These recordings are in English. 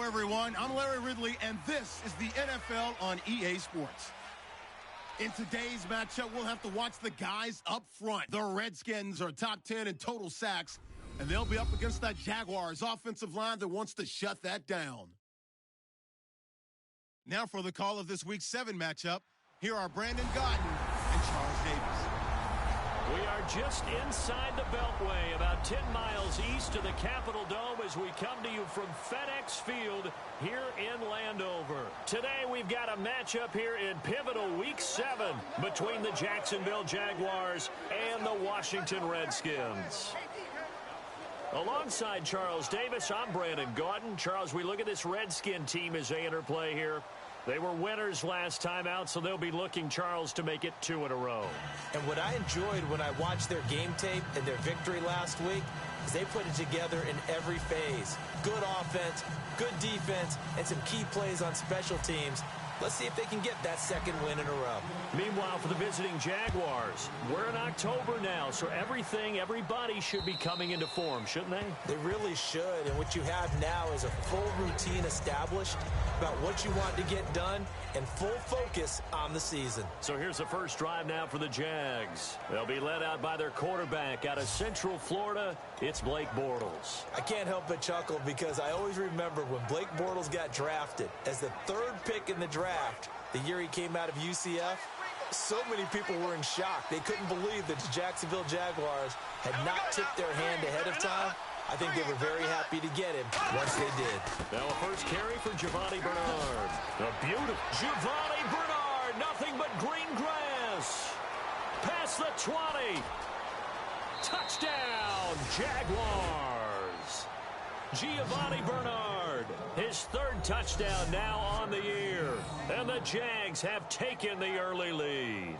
everyone. I'm Larry Ridley, and this is the NFL on EA Sports. In today's matchup, we'll have to watch the guys up front. The Redskins are top 10 in total sacks, and they'll be up against that Jaguars offensive line that wants to shut that down. Now for the call of this Week 7 matchup, here are Brandon Gaudin and Charles Davis. We are just inside the Beltway, about 10 miles east of the Capitol Dome as we come to you from FedEx Field here in Landover. Today we've got a matchup here in pivotal Week 7 between the Jacksonville Jaguars and the Washington Redskins. Alongside Charles Davis, I'm Brandon Gaudin. Charles, we look at this Redskin team as they interplay here. They were winners last time out, so they'll be looking, Charles, to make it 2 in a row. And what I enjoyed when I watched their game tape and their victory last week is they put it together in every phase. Good offense, good defense, and some key plays on special teams. Let's see if they can get that second win in a row. Meanwhile, for the visiting Jaguars, we're in October now, so everybody should be coming into form, shouldn't they? They really should, and what you have now is a full routine established about what you want to get done and full focus on the season. So here's the first drive now for the Jags. They'll be led out by their quarterback out of Central Florida. It's Blake Bortles. I can't help but chuckle because I always remember when Blake Bortles got drafted as the 3rd pick in the draft, the year he came out of UCF. So many people were in shock. They couldn't believe that the Jacksonville Jaguars had not tipped their hand ahead of time. I think they were very happy to get him once they did. Now a first carry for Giovanni Bernard. A beautiful Giovanni Bernard. Nothing but green grass. Past the 20. Touchdown, Jaguars. Giovanni Bernard, his 3rd touchdown now on the year. And the Jags have taken the early lead.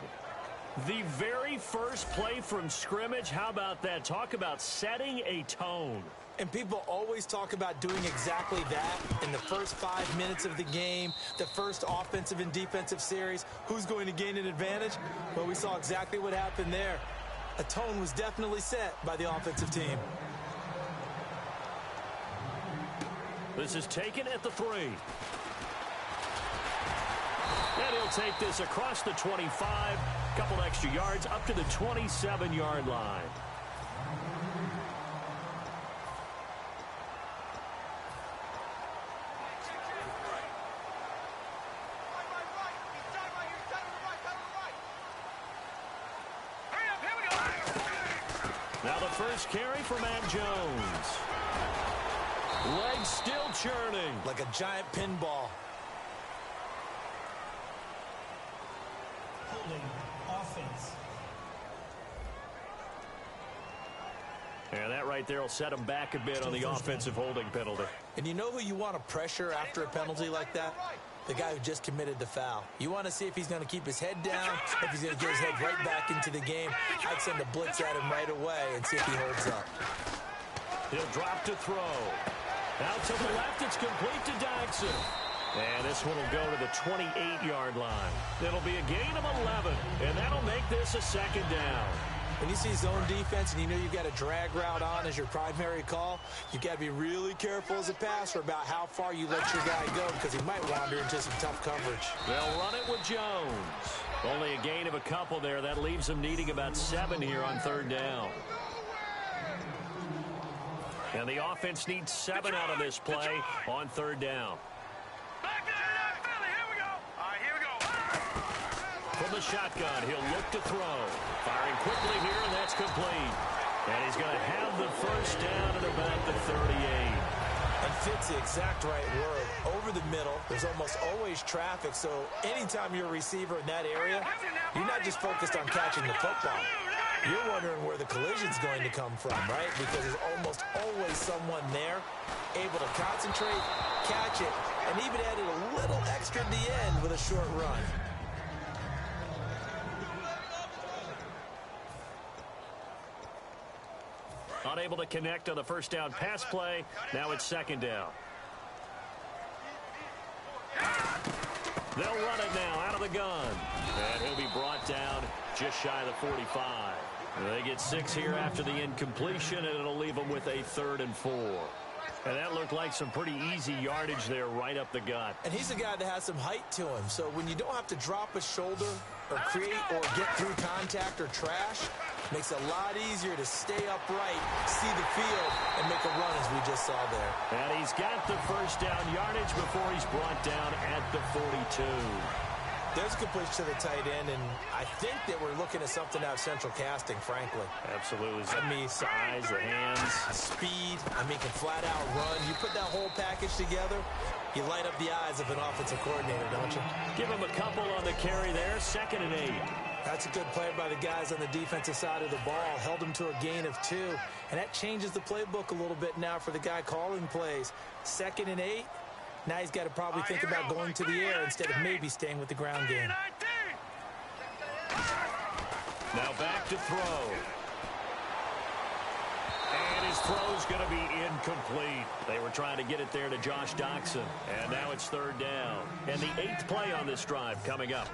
The very first play from scrimmage, how about that? Talk about setting a tone. And people always talk about doing exactly that in the first 5 minutes of the game, the first offensive and defensive series. Who's going to gain an advantage? Well, we saw exactly what happened there. A tone was definitely set by the offensive team. This is taken at the 3. And he'll take this across the 25. Couple extra yards up to the 27-yard line. Now the first carry for Matt Jones. Legs still churning. Like a giant pinball. Holding offense. And that right there will set him back a bit on the offensive holding penalty. And you know who you want to pressure after a penalty like that? The guy who just committed the foul. You want to see if he's going to keep his head down, if he's going to get his head right back into the game. I'd send a blitz at him right away and see if he holds up. He'll drop to throw. Out to the left, it's complete to Dodson. And this one will go to the 28-yard line. It'll be a gain of 11, and that'll make this a 2nd down. When you see zone defense and you know you've got a drag route on as your primary call, you've got to be really careful as a passer about how far you let your guy go because he might wander into some tough coverage. They'll run it with Jones. Only a gain of a couple there. That leaves them needing about 7 here on 3rd down. And the offense needs 7 out of this play on 3rd down. From the shotgun, he'll look to throw. Firing quickly here, and that's complete. And he's going to have the first down at about the 38. And fits the exact right word. Over the middle, there's almost always traffic, so anytime you're a receiver in that area, you're not just focused on catching the football. You're wondering where the collision's going to come from, right? Because there's almost always someone there able to concentrate, catch it, and even added a little extra at the end with a short run. Unable to connect on the first down pass play. Now it's 2nd down. They'll run it now out of the gun. And he'll be brought down just shy of the 45. They get 6 here after the incompletion, and it'll leave them with a 3rd and 4. And that looked like some pretty easy yardage there right up the gut. And he's a guy that has some height to him. So when you don't have to drop a shoulder or create or get through contact or trash, makes it a lot easier to stay upright, see the field, and make a run as we just saw there. And he's got the first down yardage before he's brought down at the 42. There's a completion to the tight end, and I think that we're looking at something out of central casting, frankly. Absolutely. I mean, size, the hands. Speed. I mean, can flat out run. You put that whole package together, you light up the eyes of an offensive coordinator, don't you? Give him a couple on the carry there. 2nd and 8. That's a good play by the guys on the defensive side of the ball. Held him to a gain of 2. And that changes the playbook a little bit now for the guy calling plays. 2nd and 8. Now he's got to probably think about going to the air instead of maybe staying with the ground game. Now back to throw. And his throw's going to be incomplete. They were trying to get it there to Josh Doxson. And now it's 3rd down. And the 8th play on this drive coming up.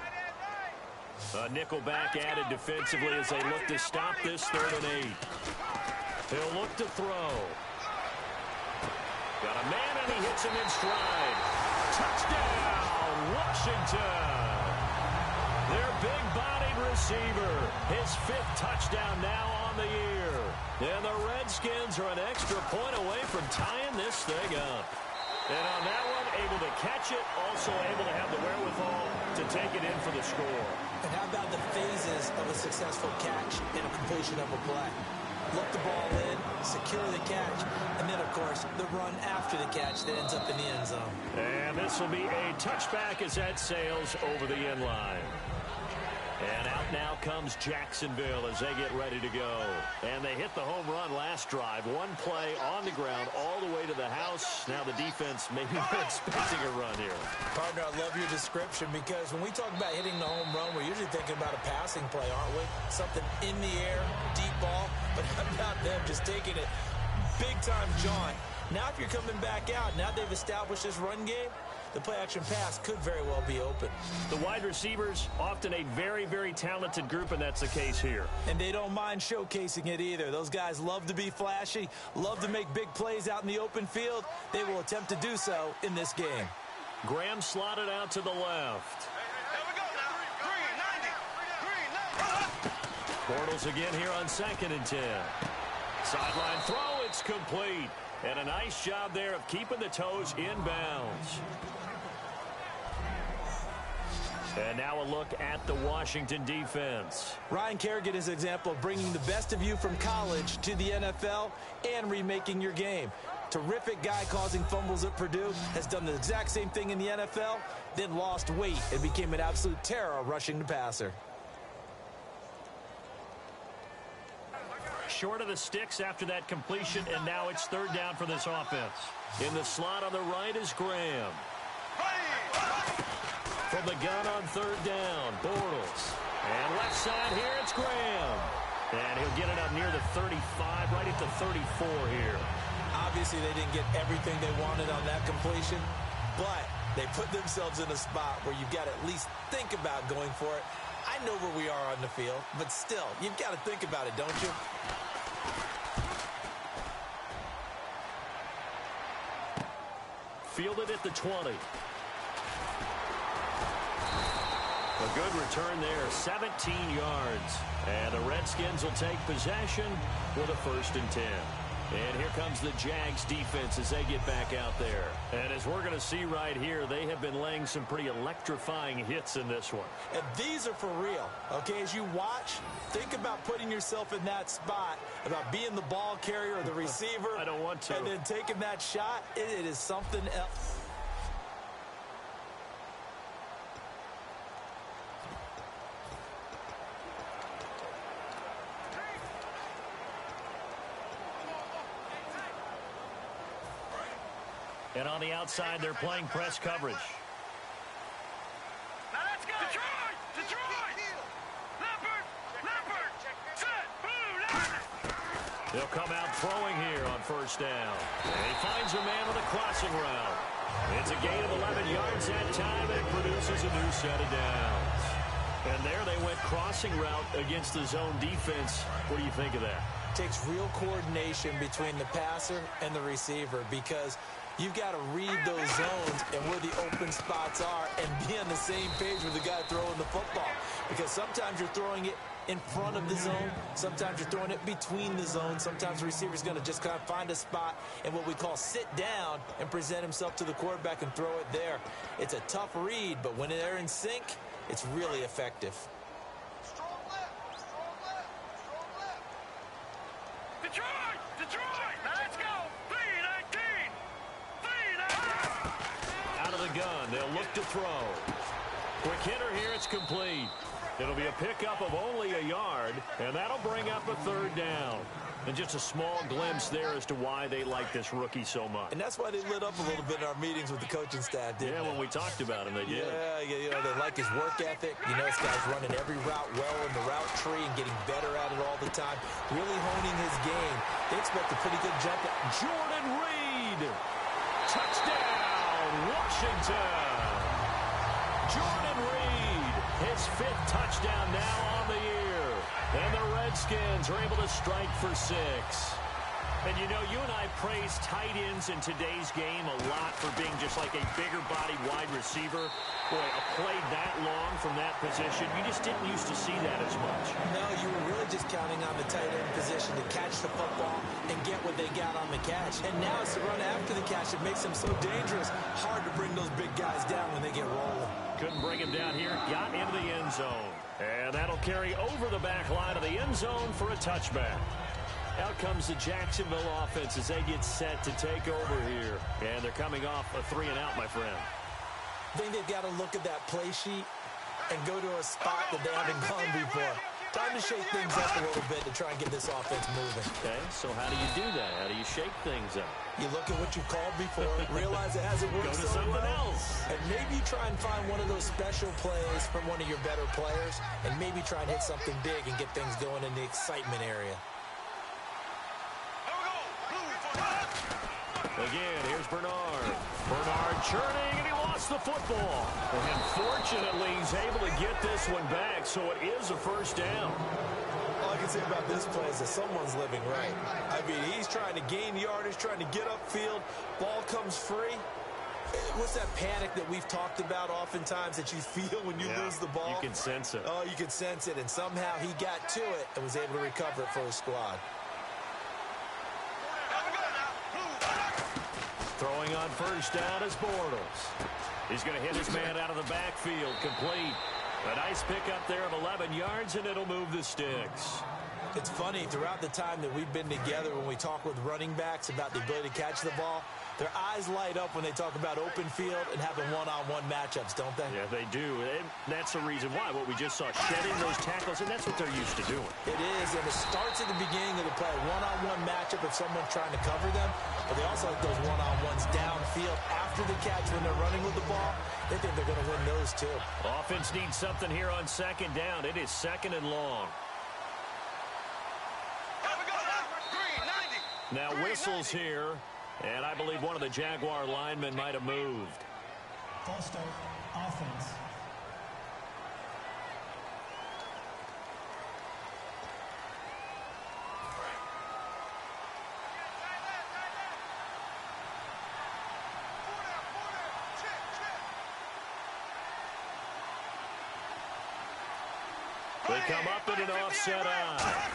A nickel back added defensively as they look to stop this 3rd and 8. He'll look to throw. Got a man, and he hits him in stride. Touchdown, Washington. Their big-bodied receiver. His 5th touchdown now on the year. And the Redskins are an extra point away from tying this thing up. And on that one, able to catch it, also able to have the wherewithal to take it in for the score. And how about the phases of a successful catch and a completion of a play? Look the ball in, secure the catch, and then, of course, the run after the catch that ends up in the end zone. And this will be a touchback as that sails over the end line. And out now comes Jacksonville as they get ready to go. And they hit the home run last drive. One play on the ground all the way to the house. Now the defense maybe not expecting a run here. Partner, I love your description because when we talk about hitting the home run, we're usually thinking about a passing play, aren't we? Something in the air, deep ball. But how about them just taking it big-time jaunt? Now if you're coming back out, now they've established this run game, the play-action pass could very well be open. The wide receivers, often a very, very talented group, and that's the case here. And they don't mind showcasing it either. Those guys love to be flashy, love to make big plays out in the open field. They will attempt to do so in this game. Graham slotted out to the left. Bortles again here on 2nd and 10. Sideline throw, it's complete. And a nice job there of keeping the toes in bounds. And now a look at the Washington defense. Ryan Kerrigan is an example of bringing the best of you from college to the NFL and remaking your game. Terrific guy causing fumbles at Purdue, has done the exact same thing in the NFL, then lost weight and became an absolute terror rushing the passer. Short of the sticks after that completion, and now it's 3rd down for this offense. In the slot on the right is Graham. From the gun on 3rd down, Bortles. And left side here, it's Graham. And he'll get it up near the 35, right at the 34 here. Obviously, they didn't get everything they wanted on that completion, but they put themselves in a spot where you've got to at least think about going for it. I know where we are on the field, but still, you've got to think about it, don't you? Fielded at the 20. A good return there, 17 yards. And the Redskins will take possession with a 1st and 10. And here comes the Jags defense as they get back out there. And as we're going to see right here, they have been laying some pretty electrifying hits in this one. And these are for real, okay? As you watch, think about putting yourself in that spot, about being the ball carrier or the receiver. I don't want to. And then taking that shot, it is something else. And on the outside, they're playing press coverage. Now let's go! Detroit! Detroit! Leopard! Set! Blue! They'll come out throwing here on 1st down. And he finds a man with a crossing route. It's a gain of 11 yards that time, and it produces a new set of downs. And there they went crossing route against the zone defense. What do you think of that? takes real coordination between the passer and the receiver because you've got to read those zones and where the open spots are and be on the same page with the guy throwing the football. Because sometimes you're throwing it in front of the zone. Sometimes you're throwing it between the zones. Sometimes the receiver's going to just kind of find a spot and what we call sit down and present himself to the quarterback and throw it there. It's a tough read, but when they're in sync, it's really effective. Detroit! Detroit! Now let's go! 3-19! 3-19! Out of the gun, they'll look to throw. Quick hitter here, it's complete. It'll be a pickup of only a yard, and that'll bring up a third down. And just a small glimpse there as to why they like this rookie so much. And that's why they lit up a little bit in our meetings with the coaching staff, didn't they? When we talked about him, they did. Yeah, you know, they like his work ethic. You know, this guy's running every route well in the route tree and getting better at it all the time, really honing his game. They expect a pretty good jump. Jordan Reed! Touchdown, Washington! Jordan Reed, his 5th touchdown now on the year. And the Redskins are able to strike for 6. And you know, you and I praise tight ends in today's game a lot for being just like a bigger-bodied wide receiver. Boy, a play that long from that position, you just didn't used to see that as much. No, you were really just counting on the tight end position to catch the football and get what they got on the catch. And now it's the run after the catch that makes them so dangerous. Hard to bring those big guys down when they get rolling. Couldn't bring him down here. Got into the end zone. And that'll carry over the back line of the end zone for a touchback. Out comes the Jacksonville offense as they get set to take over here. And they're coming off a 3-and-out, my friend. I think they've got to look at that play sheet and go to a spot that they haven't gone before. Time to shake things up a little bit to try and get this offense moving. Okay, so how do you do that? How do you shake things up? You look at what you called before, realize it hasn't worked Go to so something well, else. and maybe try and find one of those special plays from one of your better players, and maybe try and hit something big and get things going in the excitement area. Again, here's Bernard. Bernard churning, and he lost the football. And fortunately, he's able to get this one back, so it is a first down. All I can say about this play is that someone's living right. I mean, he's trying to gain yardage, trying to get upfield. Ball comes free. What's that panic that we've talked about oftentimes that you feel when you lose the ball? You can sense it. Oh, you can sense it, and somehow he got to it and was able to recover it for his squad. Throwing on first down is Bortles. He's going to hit his man out of the backfield, complete. A nice pickup there of 11 yards, and it'll move the sticks. It's funny, throughout the time that we've been together, when we talk with running backs about the ability to catch the ball, their eyes light up when they talk about open field and having one-on-one matchups, don't they? Yeah, they do. And that's the reason why. What we just saw, shedding those tackles, and that's what they're used to doing. It is, and it starts at the beginning of the play. One-on-one matchup if someone's trying to cover them, but they also like those one-on-ones downfield after the catch when they're running with the ball. They think they're going to win those, too. Offense needs something here on second down. It is second and long. Now whistles here, and I believe one of the Jaguar linemen might have moved. False start, offense. They come up in an offset eye.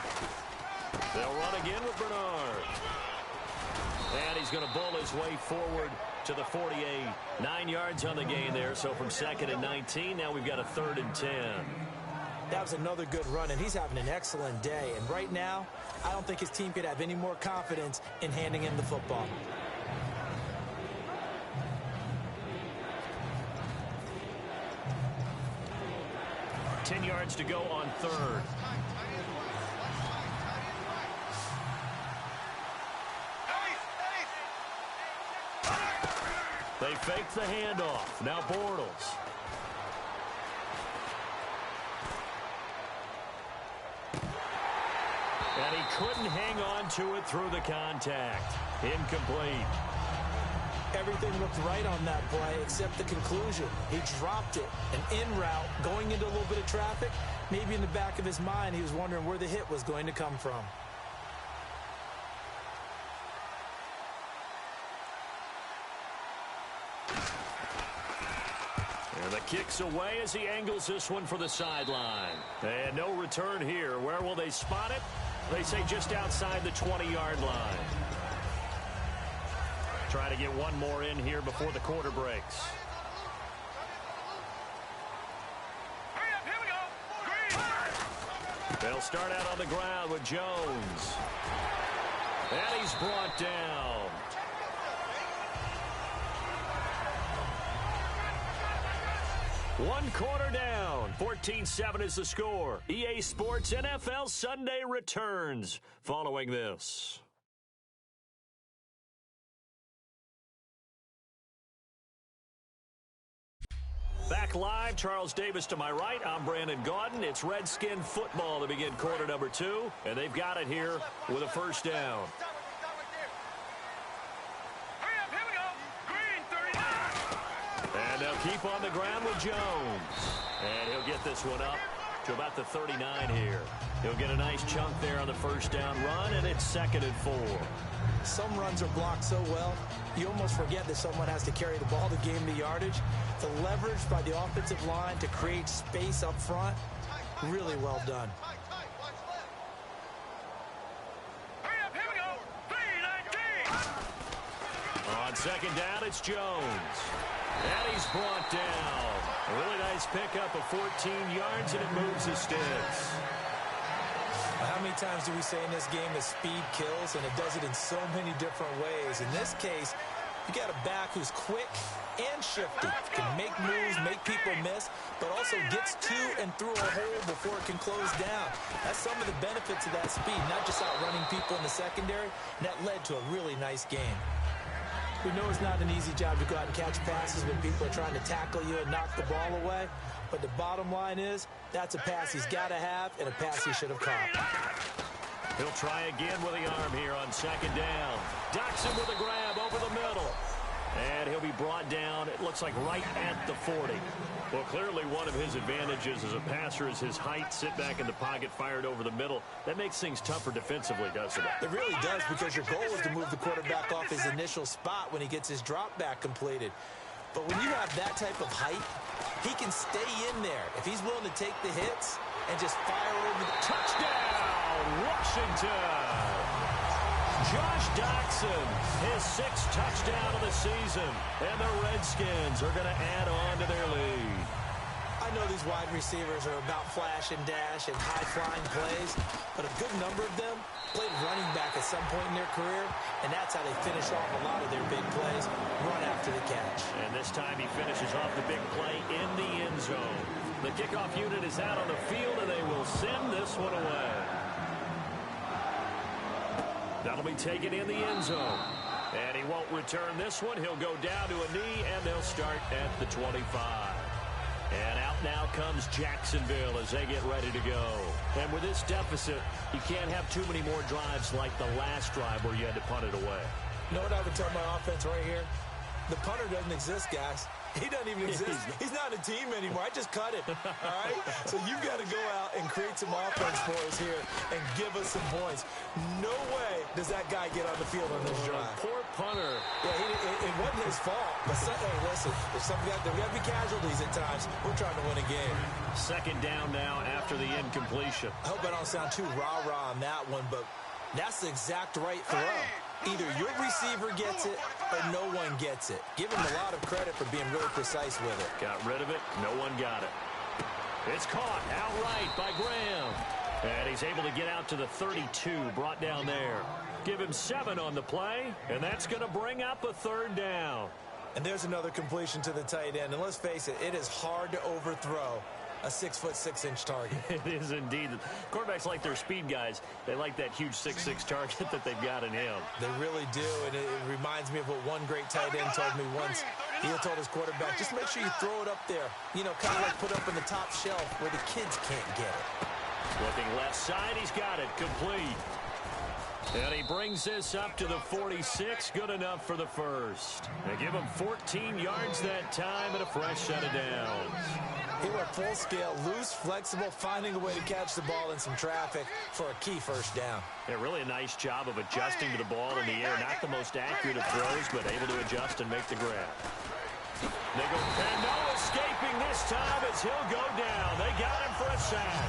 They'll run again with Bernard. And he's going to bull his way forward to the 48. 9 yards on the gain there, so from 2nd and 19, now we've got a 3rd and 10. That was another good run, and he's having an excellent day. And right now, I don't think his team could have any more confidence in handing him the football. Ten yards to go on 3rd. They fake the handoff. Now Bortles. And he couldn't hang on to it through the contact. Incomplete. Everything looked right on that play except the conclusion. He dropped it. An in route, going into a little bit of traffic. Maybe in the back of his mind, he was wondering where the hit was going to come from. And the kick's away as he angles this one for the sideline. And no return here. Where will they spot it? They say just outside the 20-yard line. Try to get one more in here before the quarter breaks. They'll start out on the ground with Jones. And he's brought down. One quarter down. 14-7 is the score. EA Sports NFL Sunday returns following this. Back live, Charles Davis to my right. I'm Brandon Gaudin. It's Redskin football to begin quarter number 2, and they've got it here with a first down. And they'll keep on the ground with Jones. And he'll get this one up to about the 39 here. He'll get a nice chunk there on the first down run, and it's 2nd and 4. Some runs are blocked so well, you almost forget that someone has to carry the ball to gain the yardage. The leverage by the offensive line to create space up front, really well done. On second down, it's Jones. And he's brought down. A really nice pickup of 14 yards, and it moves the sticks. How many times do we say in this game that speed kills, and it does it in so many different ways? In this case, you got a back who's quick and shifty, can make moves, make people miss, but also gets to and through a hole before it can close down. That's some of the benefits of that speed, not just outrunning people in the secondary, and that led to a really nice game. We know it's not an easy job to go out and catch passes when people are trying to tackle you and knock the ball away. But the bottom line is, that's a pass he's got to have and a pass he should have caught. He'll try again with the arm here on second down. Docks him with a grab over the middle. And he'll be brought down, it looks like right at the 40. Well, clearly one of his advantages as a passer is his height. Sit back in the pocket, fired over the middle. That makes things tougher defensively, doesn't it? It really does, because your goal is to move the quarterback off his initial spot when he gets his drop back completed. But when you have that type of height, he can stay in there if he's willing to take the hits and just fire over the touchdown, Washington. Josh Doctson, his 6th touchdown of the season, and the Redskins are going to add on to their lead. I know these wide receivers are about flash and dash and high-flying plays, but a good number of them played running back at some point in their career, and that's how they finish off a lot of their big plays, run after the catch. And this time he finishes off the big play in the end zone. The kickoff unit is out on the field, and they will send this one away. That'll be taken in the end zone. And he won't return this one. He'll go down to a knee, and they'll start at the 25. And out now comes Jacksonville as they get ready to go. And with this deficit, you can't have too many more drives like the last drive where you had to punt it away. You know what I would tell my offense right here? The punter doesn't exist, guys. He doesn't even exist. He's not a team anymore. I just cut it. All right? So you've got to go out and create some offense for us here and give us some points. No way does that guy get on the field on this drive. Poor punter. Yeah, it wasn't his fault. But hey, listen, if there got to be casualties at times. We're trying to win a game. Second down now after the incompletion. I hope I don't sound too rah-rah on that one, but that's the exact right throw. Either your receiver gets it or no one gets it. Give him a lot of credit for being really precise with it. Got rid of it. No one got it. It's caught outright by Graham. And he's able to get out to the 32, brought down there. Give him 7 on the play, and that's going to bring up a 3rd down. And there's another completion to the tight end. And let's face it, it is hard to overthrow a 6'6" target. It is indeed. Quarterbacks like their speed guys. They like that huge 6'6" target that they've got in him. They really do, and it reminds me of what one great tight end told me once. He told his quarterback, just make sure you throw it up there. You know, kind of like put up in the top shelf where the kids can't get it. Looking left side, he's got it. Complete. And he brings this up to the 46. Good enough for the first. They give him 14 yards that time and a fresh set of downs. He went full scale, loose, flexible, finding a way to catch the ball in some traffic for a key first down. Yeah, really a nice job of adjusting to the ball in the air. Not the most accurate of throws, but able to adjust and make the grab. And no escaping this time as he'll go down. They got him for a sack.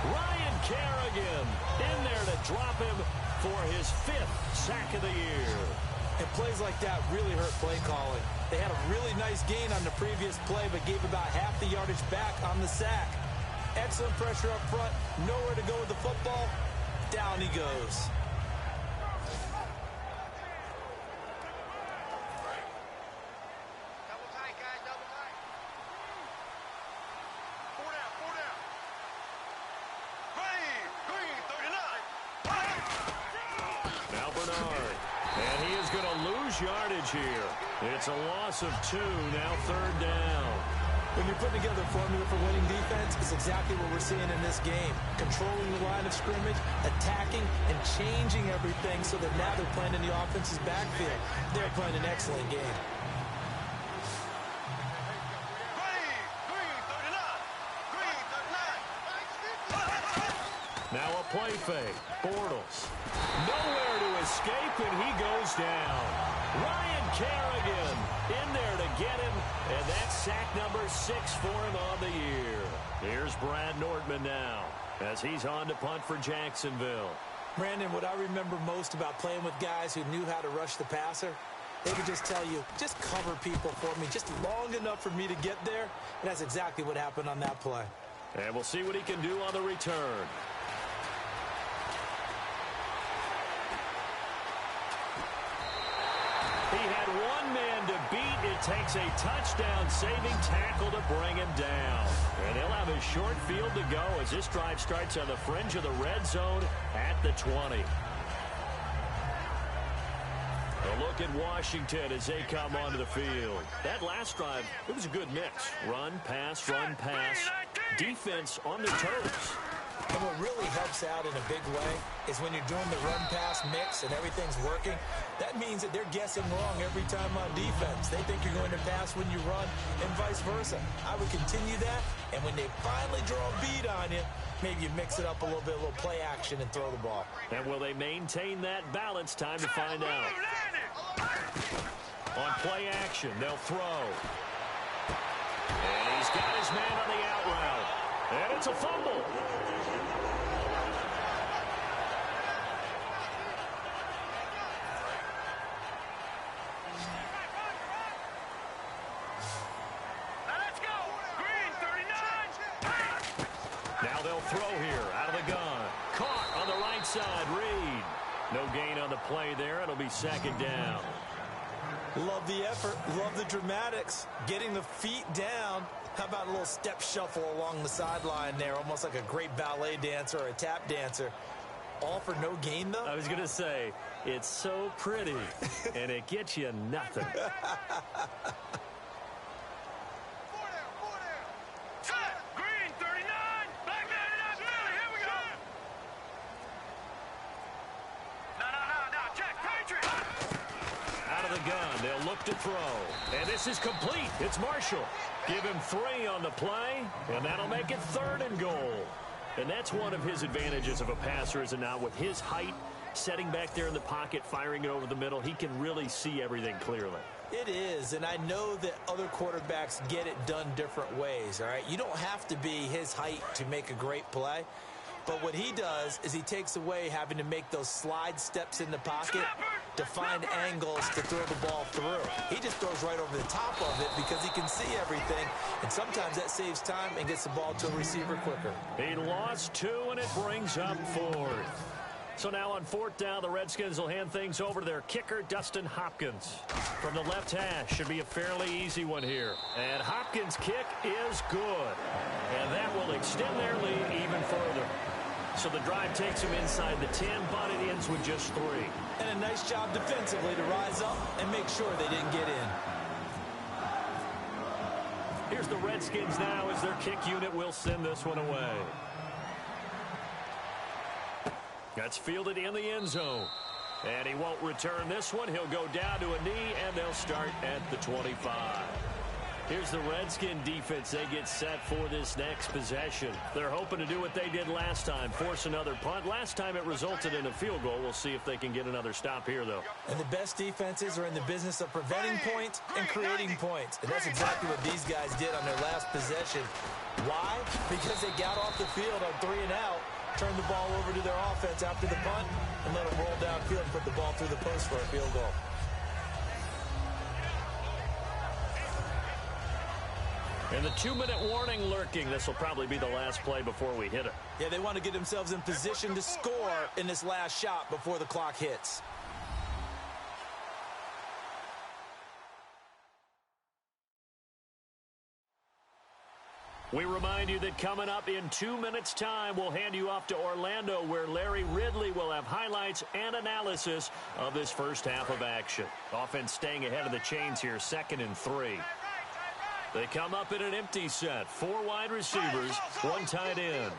Ryan Kerrigan in there to drop him for his 5th sack of the year. And plays like that really hurt play calling. They had a really nice gain on the previous play, but gave about half the yardage back on the sack. Excellent pressure up front. Nowhere to go with the football. Down he goes. Double tight, guys, double tight. 4 down, 4 down. Green, 39. Now Bernard. And he is going to lose yardage here. It's a loss of 2, now 3rd down. When you're putting together a formula for winning defense, it's exactly what we're seeing in this game. Controlling the line of scrimmage, attacking, and changing everything so that now they're playing in the offense's backfield. They're playing an excellent game. Green, 39. Now a play fake. Bortles. Nowhere to escape, and he goes down. Ryan Kerrigan in there to get him, and that's sack number 6 for him on the year. Here's Brad Nordman now as he's on to punt for Jacksonville. Brandon, what I remember most about playing with guys who knew how to rush the passer, they would just tell you, just cover people for me, just long enough for me to get there. And that's exactly what happened on that play. And we'll see what he can do on the return. He had one man to beat. It takes a touchdown-saving tackle to bring him down. And he'll have a short field to go as this drive starts on the fringe of the red zone at the 20. A look at Washington as they come onto the field. That last drive, it was a good mix. Run, pass, defense on their toes. And what really helps out in a big way is when you're doing the run-pass mix and everything's working, that means that they're guessing wrong every time on defense. They think you're going to pass when you run and vice versa. I would continue that, and when they finally draw a bead on you, maybe you mix it up a little bit, a little play action and throw the ball. And will they maintain that balance? Time to find out. On play action, they'll throw. And he's got his man on the out route. And it's a fumble. Now they'll throw here out of the gun. Caught on the right side, Reed. No gain on the play there. It'll be 2nd down. Love the effort. Love the dramatics. Getting the feet down. How about a little step shuffle along the sideline there? Almost like a great ballet dancer or a tap dancer. All for no gain, though? I was going to say, it's so pretty, and it gets you nothing. Green, 39. Black man in that belly. Here we go. No. Check. Patriot. Out of the gun, they'll look to throw. And this is complete. It's Marshall. Give him 3 on the play, and that'll make it 3rd and goal. And that's one of his advantages of a passer, is it not? With his height, setting back there in the pocket, firing it over the middle, he can really see everything clearly. It is, and I know that other quarterbacks get it done different ways, all right? You don't have to be his height to make a great play. But what he does is he takes away having to make those slide steps in the pocket to find angles to throw the ball through. He just throws right over the top of it because he can see everything, and sometimes that saves time and gets the ball to a receiver quicker. He lost 2, and it brings up 4th. So now on 4th down, the Redskins will hand things over to their kicker, Dustin Hopkins. From the left hash, should be a fairly easy one here. And Hopkins' kick is good. And that will extend their lead even further. So the drive takes them inside the 10, but it ends with just 3. And a nice job defensively to rise up and make sure they didn't get in. Here's the Redskins now as their kick unit will send this one away. That's fielded in the end zone. And he won't return this one. He'll go down to a knee, and they'll start at the 25. Here's the Redskin defense. They get set for this next possession. They're hoping to do what they did last time, force another punt. Last time it resulted in a field goal. We'll see if they can get another stop here, though. And the best defenses are in the business of preventing points and creating points. And that's exactly what these guys did on their last possession. Why? Because they got off the field on 3 and out, turned the ball over to their offense after the punt, and let them roll downfield and put the ball through the post for a field goal. And the 2-minute warning lurking. This will probably be the last play before we hit it. Yeah, they want to get themselves in position to score in this last shot before the clock hits. We remind you that coming up in 2 minutes' time, we'll hand you off to Orlando, where Larry Ridley will have highlights and analysis of this first half of action. Offense staying ahead of the chains here, 2nd and 3. They come up in an empty set. 4 wide receivers, 1 tight end.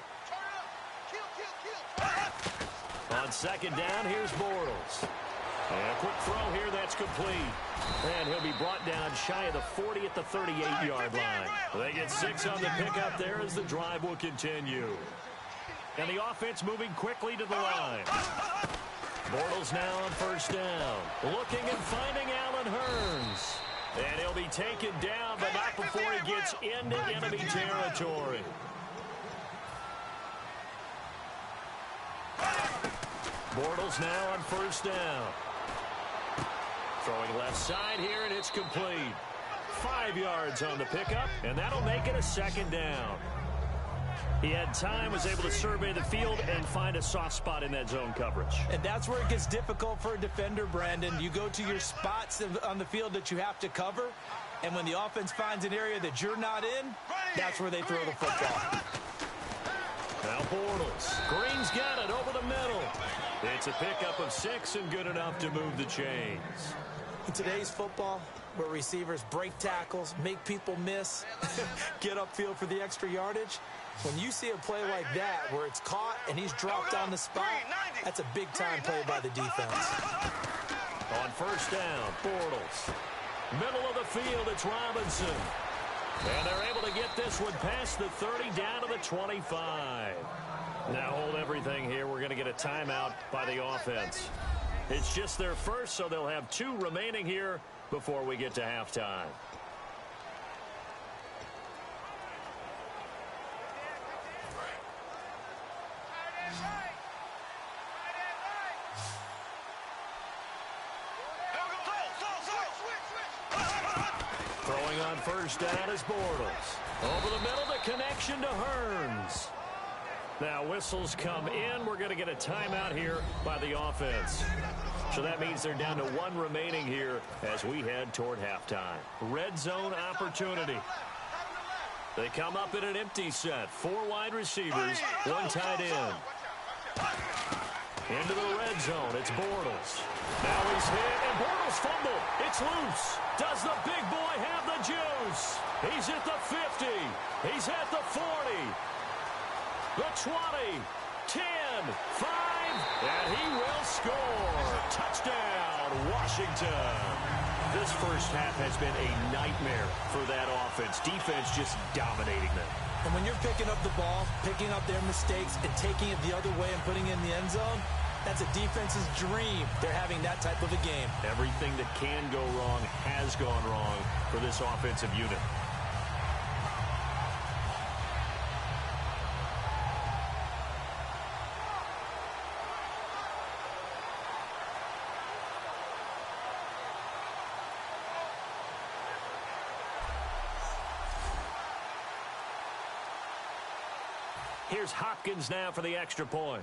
On 2nd down, here's Bortles. And a quick throw here, that's complete. And he'll be brought down shy of the 40 at the 38-yard line. They get 6 on the pickup there as the drive will continue. And the offense moving quickly to the line. Bortles now on 1st down. Looking and finding Allen Hurns. And he'll be taken down, but not before he gets into enemy territory. Bortles now on 1st down. Throwing left side here, and it's complete. 5 yards on the pickup, and that'll make it a 2nd down. He had time, was able to survey the field and find a soft spot in that zone coverage. And that's where it gets difficult for a defender, Brandon. You go to your spots on the field that you have to cover, and when the offense finds an area that you're not in, that's where they throw the football. Now Bortles. Green's got it over the middle. It's a pickup of 6 and good enough to move the chains. In today's football, where receivers break tackles, make people miss, get upfield for the extra yardage, when you see a play like that where it's caught and he's dropped on the spot, that's a big-time play by the defense. On 1st down, Bortles. Middle of the field, it's Robinson. And they're able to get this one past the 30 down to the 25. Now hold everything here. We're going to get a timeout by the offense. It's just their first, so they'll have 2 remaining here before we get to halftime. Throwing on 1st down is Bortles. Over the middle, the connection to Hurns. Now whistles come in. We're going to get a timeout here by the offense. So that means they're down to 1 remaining here as we head toward halftime. Red zone opportunity. They come up in an empty set. 4 wide receivers, 1 tight end. Into the red zone, it's Bortles. Now he's hit, and Bortles fumble. It's loose. Does the big boy have the juice? He's at the 50. He's at the 40. The 20. 10. 5. And he will score. Touchdown, Washington. This first half has been a nightmare for that offense. Defense just dominating them. And when you're picking up the ball, picking up their mistakes, and taking it the other way and putting it in the end zone, that's a defense's dream. They're having that type of a game. Everything that can go wrong has gone wrong for this offensive unit. Here's Hopkins now for the extra point.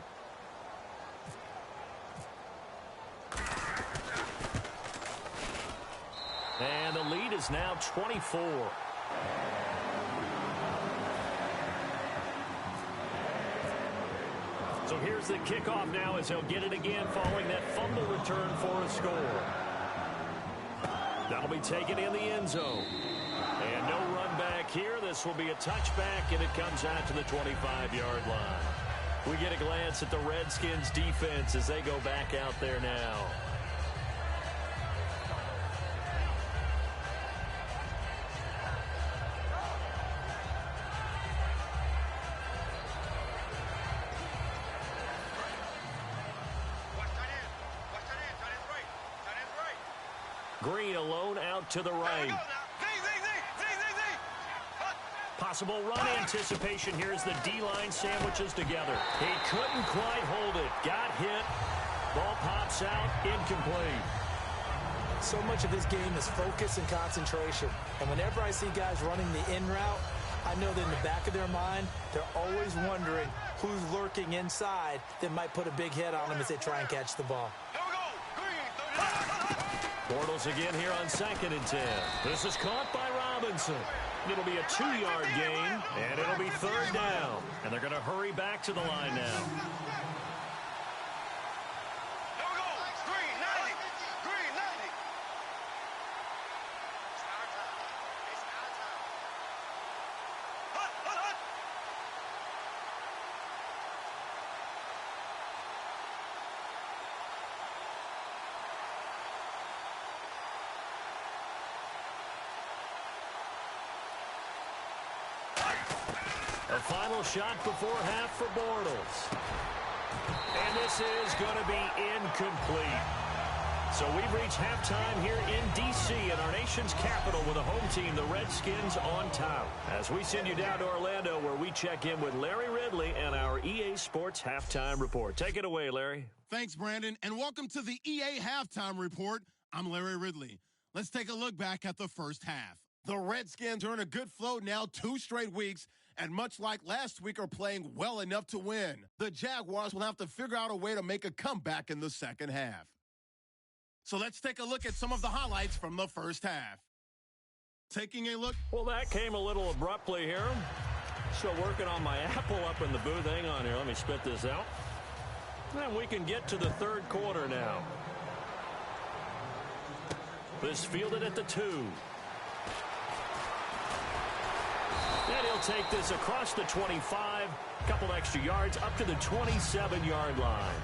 And the lead is now 24. So here's the kickoff now as he'll get it again following that fumble return for a score. That'll be taken in the end zone. And no run back here. This will be a touchback, and it comes out to the 25-yard line. We get a glance at the Redskins defense as they go back out there now. Green alone out to the right. Possible run anticipation here as the D-line sandwiches together. He couldn't quite hold it. Got hit. Ball pops out. Incomplete. So much of this game is focus and concentration. And whenever I see guys running the in route, I know that in the back of their mind, they're always wondering who's lurking inside that might put a big hit on them as they try and catch the ball. Bortles again here on 2nd and 10. This is caught by Robinson. It'll be a 2-yard gain, and it'll be 3rd down. And they're going to hurry back to the line now. A final shot before half for Bortles. And this is going to be incomplete. So we've reached halftime here in D.C. in our nation's capital with a home team, the Redskins, on top. As we send you down to Orlando where we check in with Larry Ridley and our EA Sports Halftime Report. Take it away, Larry. Thanks, Brandon, and welcome to the EA Halftime Report. I'm Larry Ridley. Let's take a look back at the first half. The Redskins are in a good flow now 2 straight weeks, and much like last week are playing well enough to win. The Jaguars will have to figure out a way to make a comeback in the second half. So let's take a look at some of the highlights from the first half. Taking a look. Well, that came a little abruptly here. Still working on my apple up in the booth. Hang on here. Let me spit this out. And we can get to the 3rd quarter now. This fielded at the 2. And he'll take this across the 25, a couple extra yards, up to the 27-yard line.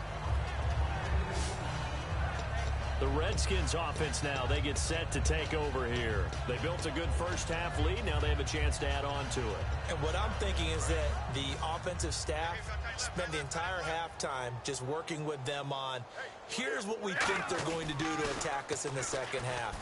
The Redskins offense now, they get set to take over here. They built a good first half lead. Now they have a chance to add on to it. And what I'm thinking is that the offensive staff spent the entire halftime just working with them on, here's what we think they're going to do to attack us in the second half.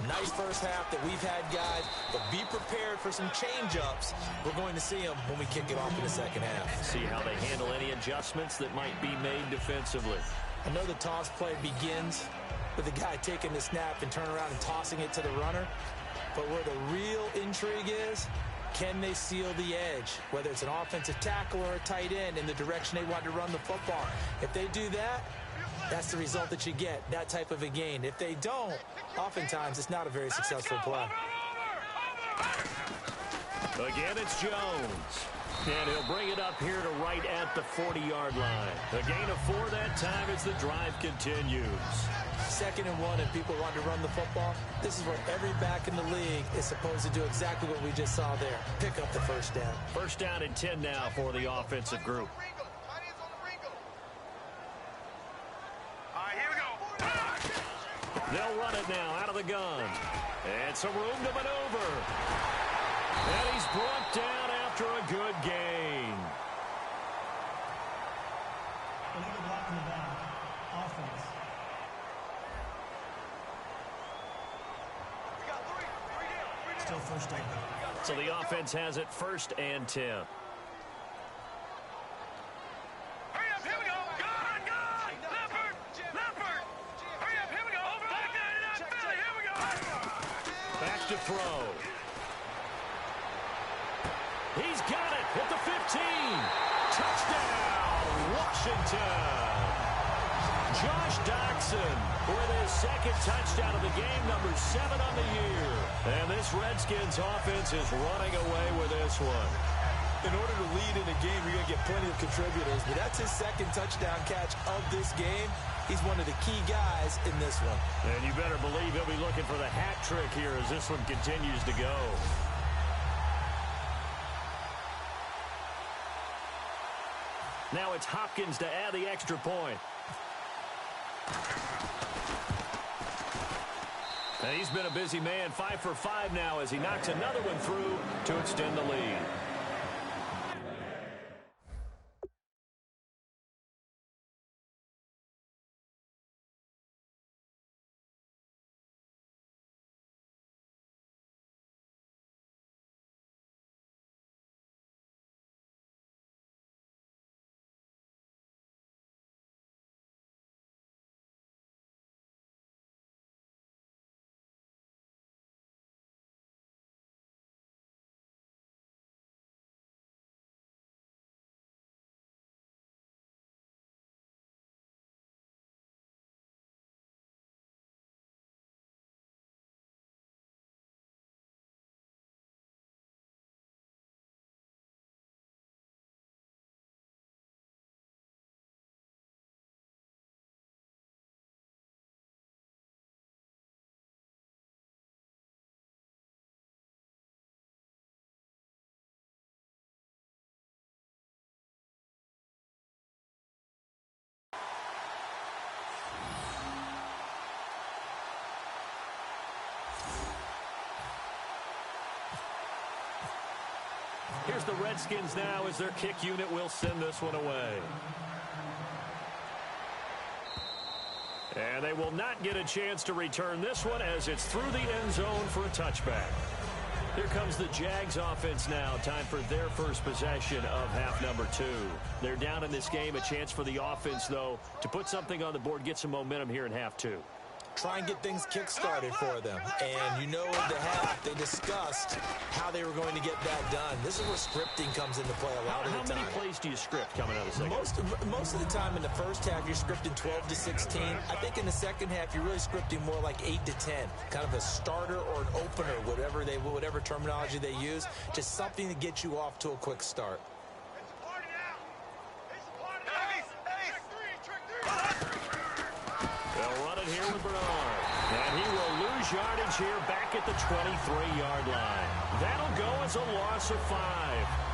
Nice first half that we've had, guys, but be prepared for some change-ups. We're going to see them when we kick it off in the second half. See how they handle any adjustments that might be made defensively. I know the toss play begins with the guy taking the snap and turning around and tossing it to the runner, but where the real intrigue is, can they seal the edge, whether it's an offensive tackle or a tight end in the direction they want to run the football. If they do that, that's the result that you get, that type of a gain. If they don't, oftentimes it's not a very successful play. Again, it's Jones. And he'll bring it up here to right at the 40-yard line. A gain of 4 that time as the drive continues. 2nd and 1 and people want to run the football. This is where every back in the league is supposed to do exactly what we just saw there. Pick up the first down. First down and 10 now for the offensive group. They'll run it now out of the gun. And some room to maneuver. And he's brought down after a good gain. Illegal block in the back. Offense. Still first down. So the offense has it 1st and 10. To throw. He's got it at the 15. Touchdown, Washington. Josh Doxson with his 2nd touchdown of the game, number 7 on the year. And this Redskins offense is running away with this one. In order to lead in a game, you're going to get plenty of contributors, but that's his 2nd touchdown catch of this game. He's one of the key guys in this one. And you better believe he'll be looking for the hat trick here as this one continues to go. Now it's Hopkins to add the extra point. And he's been a busy man, 5 for 5 now as he knocks another one through to extend the lead. Here's the Redskins now as their kick unit will send this one away. And they will not get a chance to return this one as it's through the end zone for a touchback. Here comes the Jags offense now. Time for their first possession of half number 2. They're down in this game. A chance for the offense, though, to put something on the board, get some momentum here in half 2. Try and get things kick-started for them. And in the half, they discussed how they were going to get that done. This is where scripting comes into play a lot of the time. How many plays do you script coming out of the second? Most of the time in the first half, you're scripting 12 to 16. I think in the second half, you're really scripting more like 8 to 10. Kind of a starter or an opener, whatever terminology they use. Just something to get you off to a quick start. They'll run it here with Bernard. And he will lose yardage here back at the 23-yard line. That'll go as a loss of 5.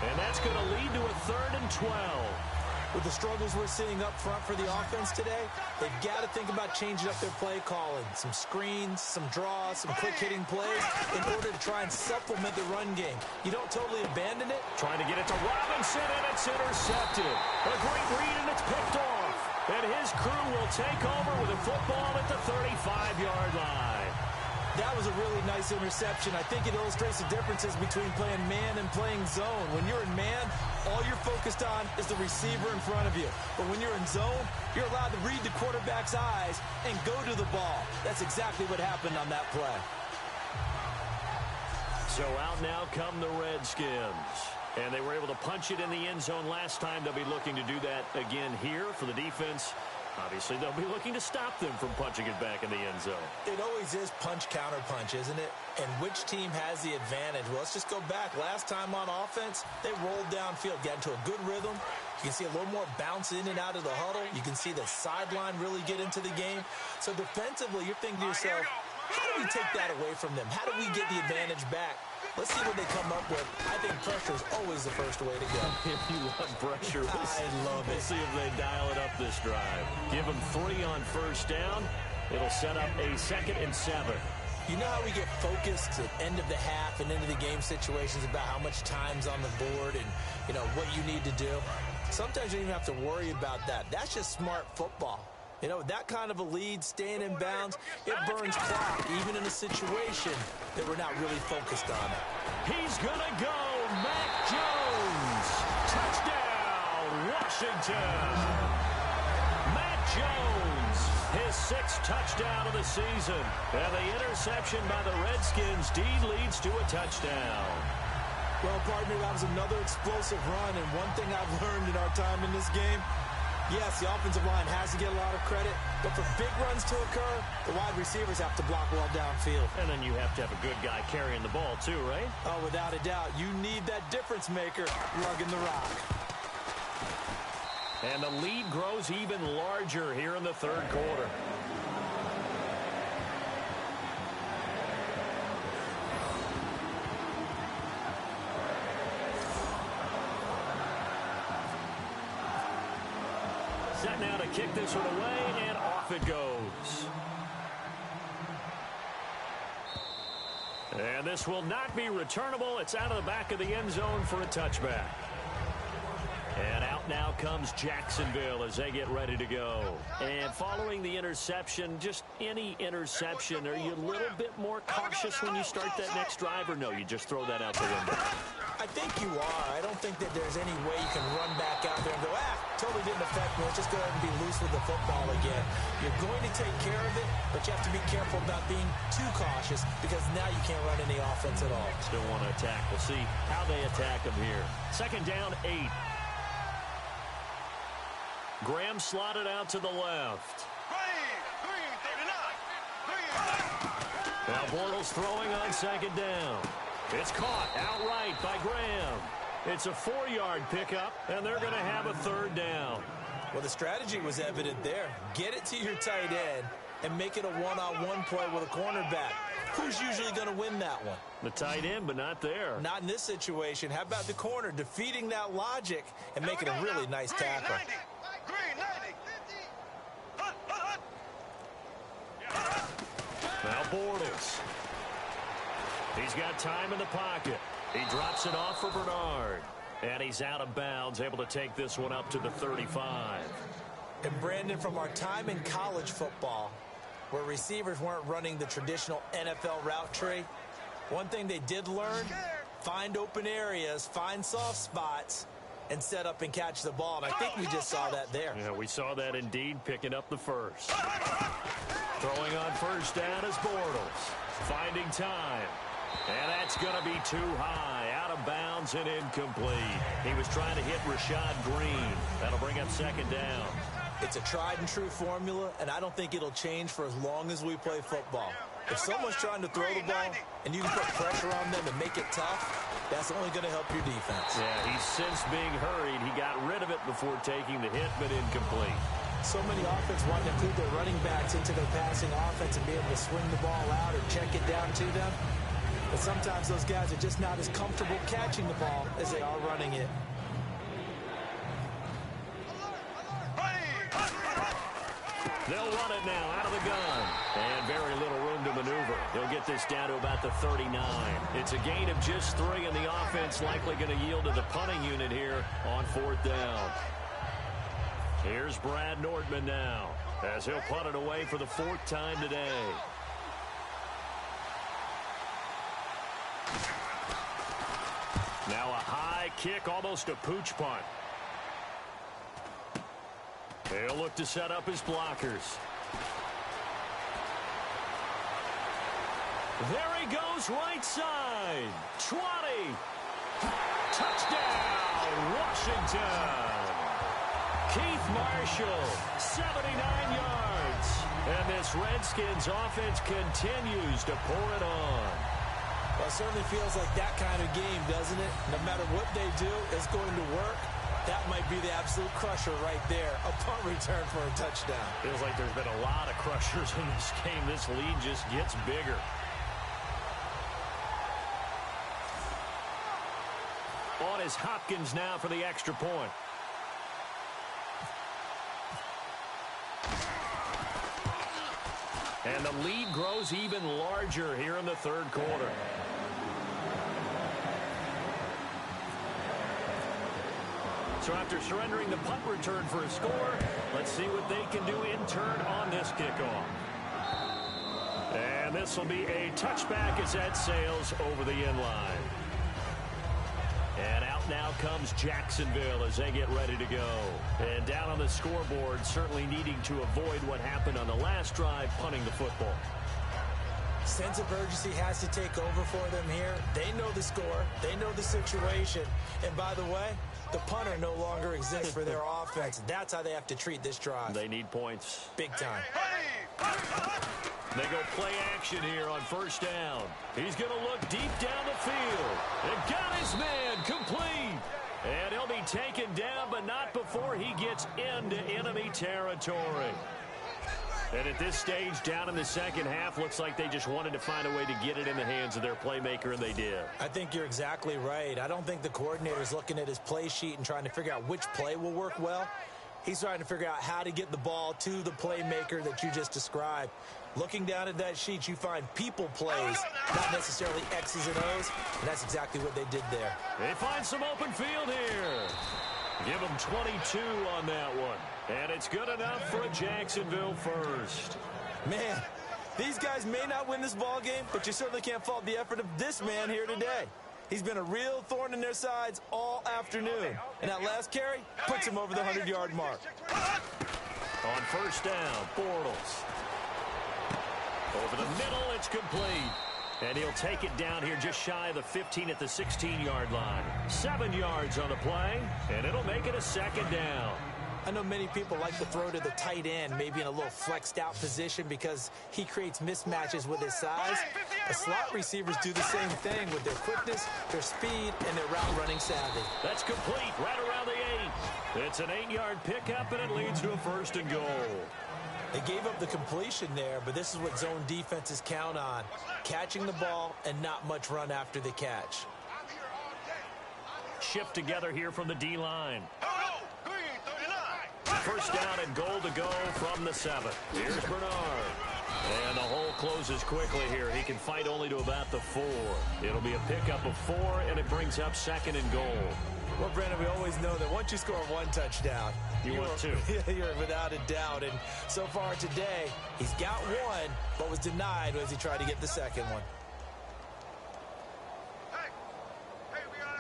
And that's going to lead to a 3rd and 12. With the struggles we're seeing up front for the offense today, they've got to think about changing up their play calling. Some screens, some draws, some quick-hitting plays in order to try and supplement the run game. You don't totally abandon it. Trying to get it to Robinson, and it's intercepted. A great read, and it's picked off. And his crew will take over with a football at the 35-yard line. That was a really nice interception. I think it illustrates the differences between playing man and playing zone. When you're in man, all you're focused on is the receiver in front of you. But when you're in zone, you're allowed to read the quarterback's eyes and go to the ball. That's exactly what happened on that play. So out now come the Redskins. And they were able to punch it in the end zone last time. They'll be looking to do that again here for the defense. Obviously, they'll be looking to stop them from punching it back in the end zone. It always is punch-counter-punch, isn't it? And which team has the advantage? Well, let's just go back. Last time on offense, they rolled downfield, got into a good rhythm. You can see a little more bounce in and out of the huddle. You can see the sideline really get into the game. So defensively, you're thinking to yourself, how do we take that away from them? How do we get the advantage back? Let's see what they come up with. I think pressure is always the first way to go. If you love pressure, I love it. We'll see if they dial it up this drive. Give them 3 on first down. It'll set up a 2nd and 7. You know how we get focused at end of the half and into the game situations about how much time's on the board and, what you need to do? Sometimes you don't even have to worry about that. That's just smart football. That kind of a lead, staying in bounds, it burns clock, even in a situation that we're not really focused on it. He's going to go. Mac Jones. Touchdown, Washington. Mac Jones, his 6th touchdown of the season. And the interception by the Redskins leads to a touchdown. Well, partner, that was another explosive run. And one thing I've learned in our time in this game, yes, the offensive line has to get a lot of credit, but for big runs to occur, the wide receivers have to block well downfield. And then you have to have a good guy carrying the ball too, right? Oh, without a doubt. You need that difference maker lugging the rock. And the lead grows even larger here in the 3rd quarter. Set now to kick this one away, and off it goes. And this will not be returnable. It's out of the back of the end zone for a touchback. And out now comes Jacksonville as they get ready to go. And following the interception, just any interception, are you a little bit more cautious when you start that next drive, or no, you just throw that out the window? I think you are. I don't think that there's any way you can run back out there and go, totally didn't affect me. Let's just go ahead and be loose with the football again. You're going to take care of it, but you have to be careful about being too cautious because now you can't run any offense at all. Still want to attack. We'll see how they attack them here. 2nd down, 8. Graham slotted out to the left. Now Bortles throwing on 2nd down. It's caught outright by Graham. It's a 4-yard pickup, and they're going to have a 3rd down. Well, the strategy was evident there. Get it to your tight end and make it a one-on-one play with a cornerback. Who's usually going to win that one? The tight end, but not there. Not in this situation. How about the corner defeating that logic and making a really nice tackle? Now Bortles. He's got time in the pocket. He drops it off for Bernard. And he's out of bounds, able to take this one up to the 35. And Brandon, from our time in college football, where receivers weren't running the traditional NFL route tree, one thing they did learn, find open areas, find soft spots, and set up and catch the ball. And I think we just saw that there. Yeah, we saw that indeed, picking up the first. Throwing on first down is Bortles. Finding time. And that's going to be too high. Out of bounds and incomplete. He was trying to hit Rashad Green. That'll bring up second down. It's a tried and true formula, and I don't think it'll change for as long as we play football. If someone's trying to throw the ball and you can put pressure on them and make it tough, that's only going to help your defense. Yeah, he's since being hurried. He got rid of it before taking the hit, but incomplete. So many offenses want to include their running backs into their passing offense and be able to swing the ball out or check it down to them. But sometimes those guys are just not as comfortable catching the ball as they are running it. They'll run it now out of the gun. And very little room to maneuver. They'll get this down to about the 39. It's a gain of just 3, and the offense likely going to yield to the punting unit here on 4th down. Here's Brad Nordman now, as he'll punt it away for the 4th time today. Now a high kick, almost a pooch punt. They'll look to set up his blockers. There he goes, right side. 20. Touchdown, Washington. Keith Marshall, 79 yards. And this Redskins offense continues to pour it on. Well, it certainly feels like that kind of game, doesn't it? No matter what they do, it's going to work. That might be the absolute crusher right there. A punt return for a touchdown. Feels like there's been a lot of crushers in this game. This lead just gets bigger. On is Hopkins now for the extra point. And the lead grows even larger here in the 3rd quarter. So after surrendering the punt return for a score, let's see what they can do in turn on this kickoff. And this will be a touchback as that sails over the end line. And out now comes Jacksonville as they get ready to go. And down on the scoreboard, certainly needing to avoid what happened on the last drive, punting the football. Sense of urgency has to take over for them here. They know the score. They know the situation. And by the way, the punter no longer exists for their offense. That's how they have to treat this drive. They need points. Big time. They go play action here on 1st down. He's going to look deep down the field. And got his man complete. And he'll be taken down, but not before he gets into enemy territory. And at this stage, down in the 2nd half, looks like they just wanted to find a way to get it in the hands of their playmaker, and they did. I think you're exactly right. I don't think the coordinator's looking at his play sheet and trying to figure out which play will work well. He's trying to figure out how to get the ball to the playmaker that you just described. Looking down at that sheet, you find people plays, not necessarily X's and O's, and that's exactly what they did there. They find some open field here. Give them 22 on that one. And it's good enough for a Jacksonville first. Man, these guys may not win this ball game, but you certainly can't fault the effort of this man here today. He's been a real thorn in their sides all afternoon. And that last carry puts him over the 100-yard mark. On 1st down, Bortles. Over the middle, it's complete. And he'll take it down here just shy of the 15 at the 16-yard line. 7 yards on the play, and it'll make it a 2nd down. I know many people like to throw to the tight end, maybe in a little flexed out position because he creates mismatches with his size. The slot receivers do the same thing with their quickness, their speed, and their route running savvy. That's complete right around the 8. It's an 8-yard pickup, and it leads to a 1st and goal. They gave up the completion there, but this is what zone defenses count on. Catching the ball and not much run after the catch. Shift together here from the D-line. 1st down and goal to go from the 7. Here's Bernard. And the hole closes quickly here. He can fight only to about the 4. It'll be a pickup of 4, and it brings up 2nd and goal. Well, Brandon, we always know that once you score 1 touchdown, you want 2. You're without a doubt. And so far today, he's got 1, but was denied as he tried to get the 2nd one. Hey, we got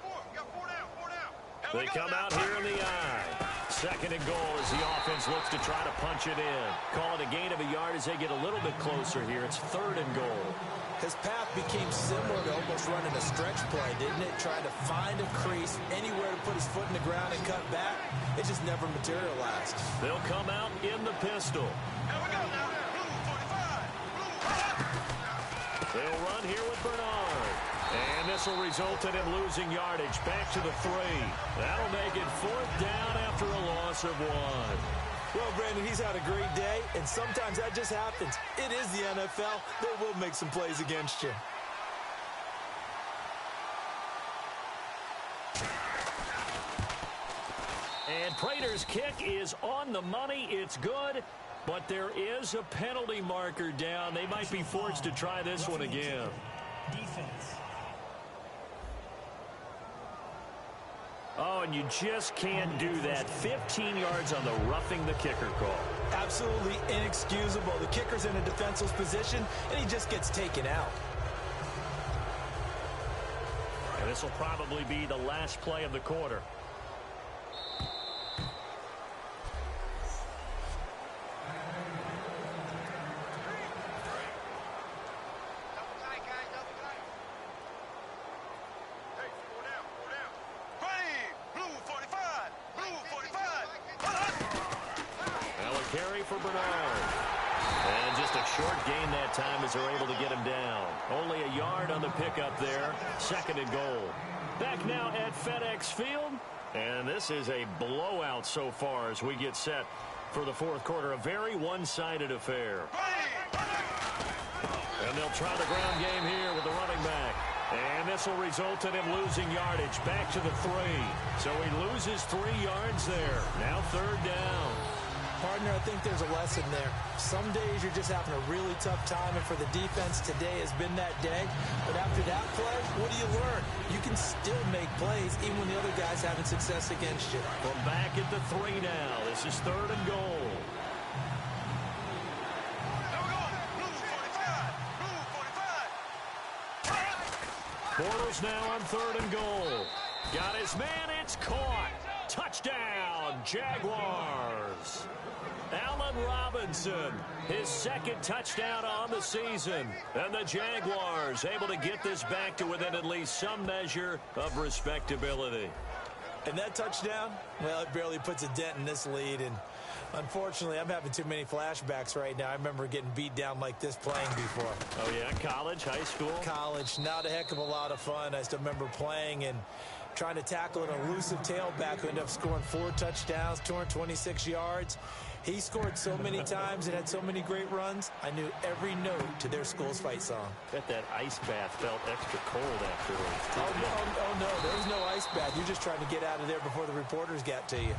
4. We got 4 down. They come out here in the eye. 2nd and goal as the offense looks to try to punch it in. Call it a gain of a yard as they get a little bit closer here. It's 3rd and goal. His path became similar to almost running a stretch play, didn't it? Trying to find a crease, anywhere to put his foot in the ground and cut back. It just never materialized. They'll come out in the pistol. Here we go now. Blue 45. They'll run here with Bernard. And this will result in him losing yardage back to the 3. That'll make it 4th down after a loss of 1. Well, Brandon, he's had a great day, and sometimes that just happens. It is the NFL. They will make some plays against you. And Prater's kick is on the money. It's good, but there is a penalty marker down. They might be forced to try this one again. Defense. Oh, and you just can't do that. 15 yards on the roughing the kicker call. Absolutely inexcusable. The kicker's in a defenseless position, and he just gets taken out. And this will probably be the last play of the quarter. Carry for Bernard. And just a short gain that time as they're able to get him down. Only a yard on the pickup there. 2nd and goal. Back now at FedEx Field. And this is a blowout so far as we get set for the 4th quarter. A very one-sided affair. And they'll try the ground game here with the running back. And this will result in him losing yardage back to the 3. So he loses 3 yards there. Now 3rd down. Partner, I think there's a lesson there. Some days you're just having a really tough time, and for the defense, today has been that day. But after that play, what do you learn? You can still make plays even when the other guy's having success against you. From back at the 3 now. This is 3rd and goal. Bortles now on 3rd and goal. Got his man. It's caught. Touchdown, Jaguars. Allen Robinson, his 2nd touchdown on the season. And the Jaguars able to get this back to within at least some measure of respectability. And that touchdown, well, it barely puts a dent in this lead. And unfortunately, I'm having too many flashbacks right now. I remember getting beat down like this playing before. Oh, yeah? College, high school? College. Not a heck of a lot of fun. I still remember playing and trying to tackle an elusive tailback who ended up scoring 4 touchdowns, 226 yards. He scored so many times and had so many great runs, I knew every note to their school's fight song. Bet that ice bath felt extra cold afterwards. Oh, no, there was no ice bath. You're just trying to get out of there before the reporters got to you.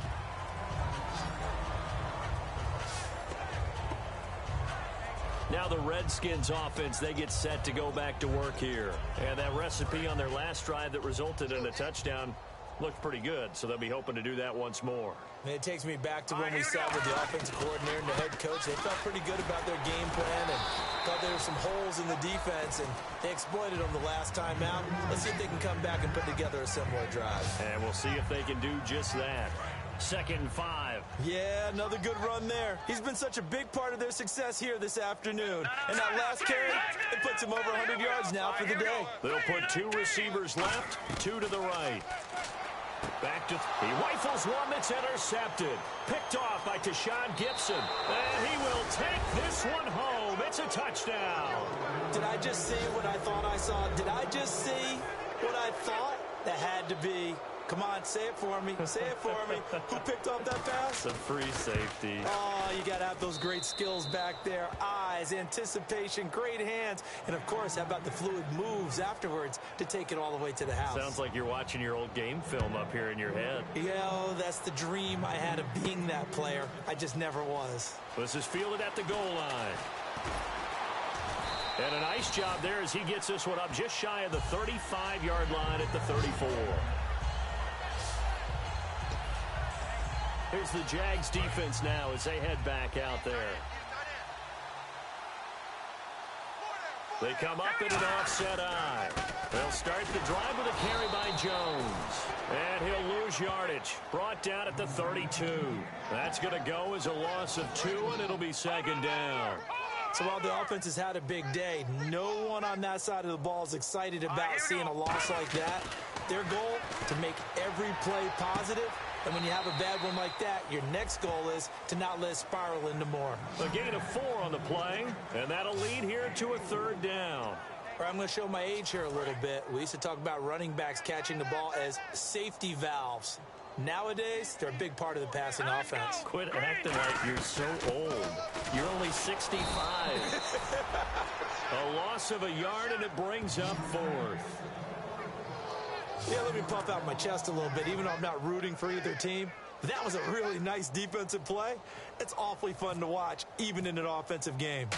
Now the Redskins offense, they get set to go back to work here. And that recipe on their last drive that resulted in a touchdown looked pretty good, so they'll be hoping to do that once more. It takes me back to when we sat with the offensive coordinator and the head coach. They felt pretty good about their game plan and thought there were some holes in the defense, and they exploited them the last time out. Let's see if they can come back and put together a similar drive. And we'll see if they can do just that. 2nd and 5. Yeah, another good run there. He's been such a big part of their success here this afternoon. And that last carry, it puts him over 100 yards now for the day. They'll put 2 receivers left, 2 to the right. Back to he rifles one that's intercepted. Picked off by Tashawn Gibson. And he will take this one home. It's a touchdown. Did I just see what I thought I saw? Did I just see what I thought? That had to be Come on, say it for me. Say it for me. Who picked off that pass? It's a free safety. Oh, you got to have those great skills back there. Eyes, anticipation, great hands. And, of course, how about the fluid moves afterwards to take it all the way to the house? Sounds like you're watching your old game film up here in your head. Yeah, that's the dream I had of being that player. I just never was. This is fielded at the goal line. And a nice job there as he gets this one up just shy of the 35-yard line at the 34. Here's the Jags defense now as they head back out there. They come up in an offset eye. They'll start the drive with a carry by Jones. And he'll lose yardage. Brought down at the 32. That's going to go as a loss of 2, and it'll be second down. So while the offense has had a big day, no one on that side of the ball is excited about seeing a loss like that. Their goal, to make every play positive. And when you have a bad one like that, your next goal is to not let it spiral into more. A gain of 4 on the play, and that'll lead here to a third down. All right, I'm going to show my age here a little bit. We used to talk about running backs catching the ball as safety valves. Nowadays, they're a big part of the passing offense. Quit acting like you're so old. You're only 65. A loss of a yard, and it brings up 4th. Yeah, let me puff out my chest a little bit, even though I'm not rooting for either team. That was a really nice defensive play. It's awfully fun to watch, even in an offensive game.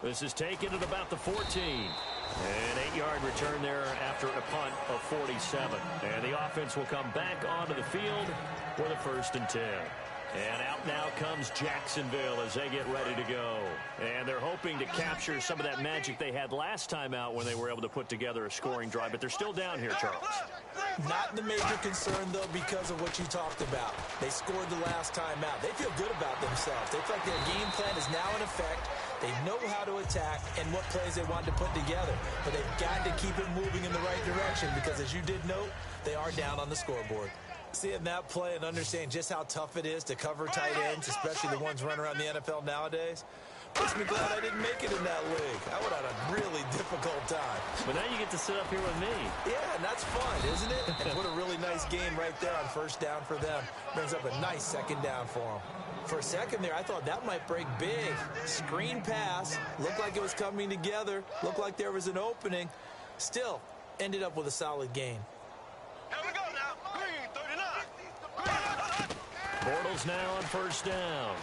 This is taken at about the 14. An 8-yard return there after a punt of 47. And the offense will come back onto the field for the 1st and 10. And out now comes Jacksonville as they get ready to go. And they're hoping to capture some of that magic they had last time out when they were able to put together a scoring drive. But they're still down here, Charles. Not the major concern, though, because of what you talked about. They scored the last time out. They feel good about themselves. They feel like their game plan is now in effect. They know how to attack and what plays they want to put together. But they've got to keep it moving in the right direction because, as you did note, they are down on the scoreboard. Seeing that play and understanding just how tough it is to cover tight ends, especially the ones running around the NFL nowadays, makes me glad I didn't make it in that league. I would have had a really difficult time. But now you get to sit up here with me. Yeah, and that's fun, isn't it? And what a really nice game right there on 1st down for them. Brings up a nice 2nd down for them. For a second there, I thought that might break big. Screen pass. Looked like it was coming together. Looked like there was an opening. Still, ended up with a solid gain. Here we go now. Green 39. Bortles now on 1st down.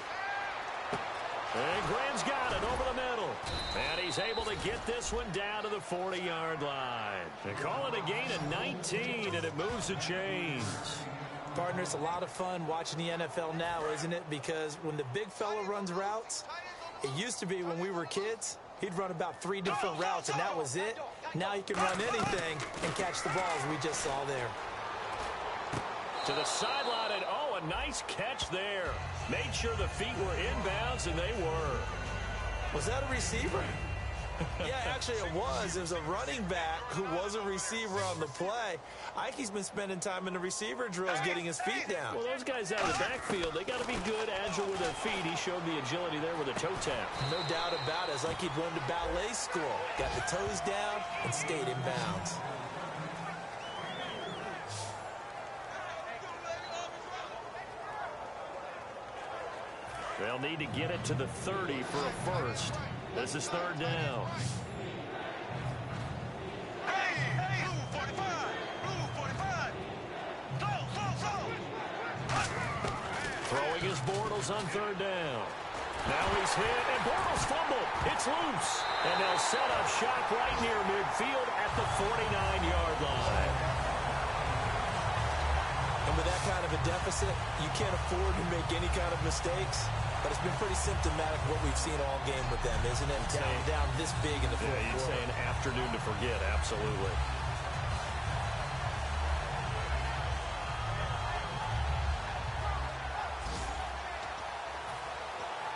And Graham's got it over the middle. And he's able to get this one down to the 40-yard line. They call it a gain of 19, and it moves the chains. Partner, it's a lot of fun watching the NFL now, isn't it? Because when the big fella runs routes, it used to be when we were kids, he'd run about 3 different routes, and that was it. Now he can run anything and catch the balls we just saw there. To the sideline, and oh, a nice catch there. Made sure the feet were inbounds, and they were. Was that a receiver? Yeah, actually it was. There's a running back who was a receiver on the play. Ike's been spending time in the receiver drills getting his feet down. Well, those guys out of the backfield, they got to be good, agile with their feet. He showed the agility there with a toe tap. No doubt about it. It's like he'd run to ballet school. Got the toes down and stayed in bounds. They'll need to get it to the 30 for a first. This is 3rd down. Hey, blue 45. Blue 45. Go. Throwing his Bortles on 3rd down. Now he's hit, and Bortles fumbled. It's loose. And they'll set up shop right near midfield at the 49-yard line. And with that kind of a deficit, you can't afford to make any kind of mistakes. But it's been pretty symptomatic what we've seen all game with them, isn't it? Down this big in the fourth quarter. You'd say an afternoon to forget, absolutely.